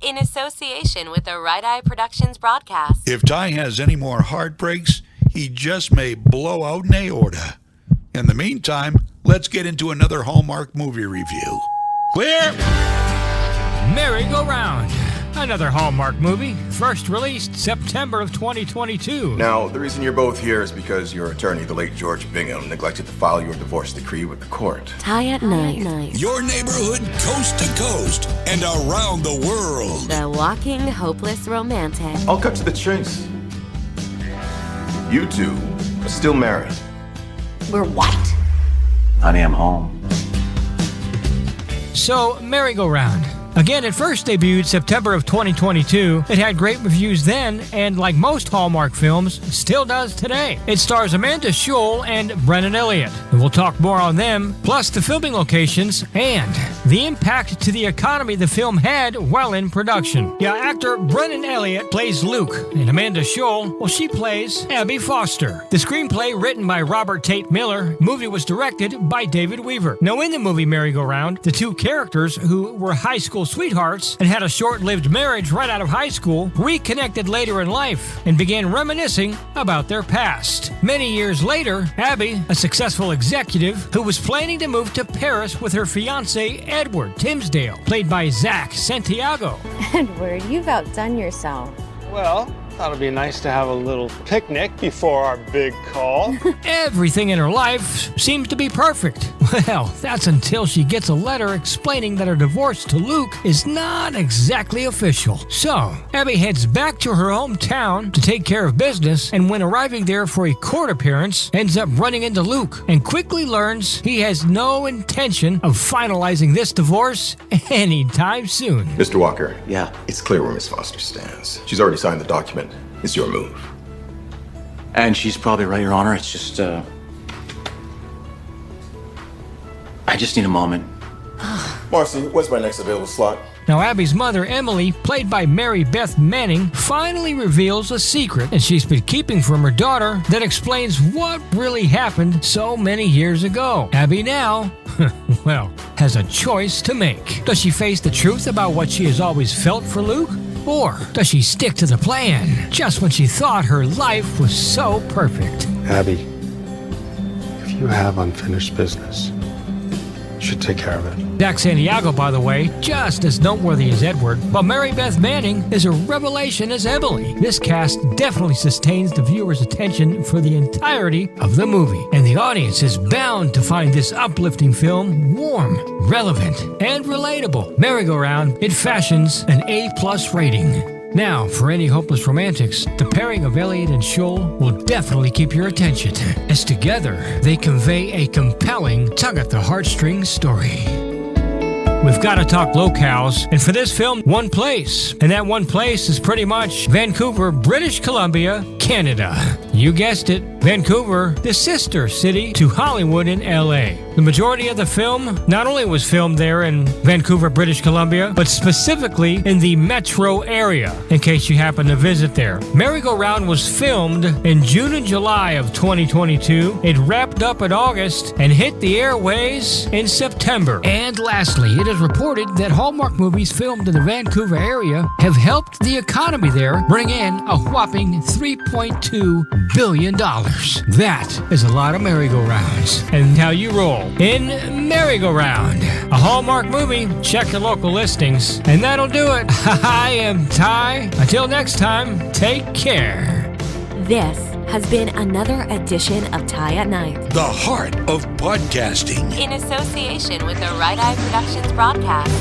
In association with the Right Eye Productions broadcast. If Ty has any more heartbreaks, he just may blow out an aorta. In the meantime, let's get into another Hallmark movie review. Clear! Merry-Go-Round, another Hallmark movie, first released September of 2022. Now, the reason you're both here is because your attorney, the late George Bingham, neglected to file your divorce decree with the court. Ty at Night. Your neighborhood coast to coast and around the world. The walking, hopeless romantic. I'll cut to the chase. You two are still married. We're what? Honey, I'm home. So, Merry-Go-Round. Again, it first debuted September of 2022. It had great reviews then, and like most Hallmark films, still does today. It stars Amanda Schull and Brennan Elliott. And we'll talk more on them, plus the filming locations, and the impact to the economy the film had while in production. Yeah, actor Brennan Elliott plays Luke, and Amanda Schull, well, she plays Abby Foster. The screenplay, written by Robert Tate Miller, movie was directed by David Weaver. Now, in the movie Merry-Go-Round, the two characters, who were high school sweethearts and had a short-lived marriage right out of high school, reconnected later in life and began reminiscing about their past. Many years later, Abby, a successful executive who was planning to move to Paris with her fiancé Edward Timsdale, played by Zach Santiago. Edward, you've outdone yourself. Well, thought it'd be nice to have a little picnic before our big call. Everything in her life seems to be perfect. Well, that's until she gets a letter explaining that her divorce to Luke is not exactly official. So, Abby heads back to her hometown to take care of business, and when arriving there for a court appearance, ends up running into Luke and quickly learns he has no intention of finalizing this divorce anytime soon. Mr. Walker. Yeah. It's clear where Miss Foster stands. She's already signed the document. It's your move. And she's probably right, Your Honor. It's just, I just need a moment. Marcy, what's my next available slot? Now, Abby's mother, Emily, played by Mary Beth Manning, finally reveals a secret that she's been keeping from her daughter that explains what really happened so many years ago. Abby now, well, has a choice to make. Does she face the truth about what she has always felt for Luke? Or does she stick to the plan just when she thought her life was so perfect? Abby, if you have unfinished business, you should take care of it. Zach Santiago, by the way, just as noteworthy as Edward, while Mary Beth Manning is a revelation as Emily. This cast definitely sustains the viewer's attention for the entirety of the movie, and the audience is bound to find this uplifting film warm, relevant, and relatable. Merry-Go-Round, it fashions an A+ rating. Now, for any hopeless romantics, the pairing of Elliott and Schull will definitely keep your attention, as together they convey a compelling tug-at-the-heartstrings story. We've got to talk locales, and for this film, one place. And that one place is pretty much Vancouver, British Columbia, Canada. You guessed it, Vancouver, the sister city to Hollywood and LA. The majority of the film not only was filmed there in Vancouver, British Columbia, but specifically in the metro area, in case you happen to visit there. Merry-Go-Round was filmed in June and July of 2022. It wrapped up in August and hit the airways in September. And lastly, it is reported that Hallmark movies filmed in the Vancouver area have helped the economy there bring in a whopping $3.2 billion. That is a lot of merry-go-rounds. And how you roll in Merry-Go-Round, a Hallmark movie. Check the local listings. And that'll do it. I am Ty. Until next time, take care. This has been another edition of Ty at Night. The heart of podcasting. In association with the Right Eye Productions broadcast.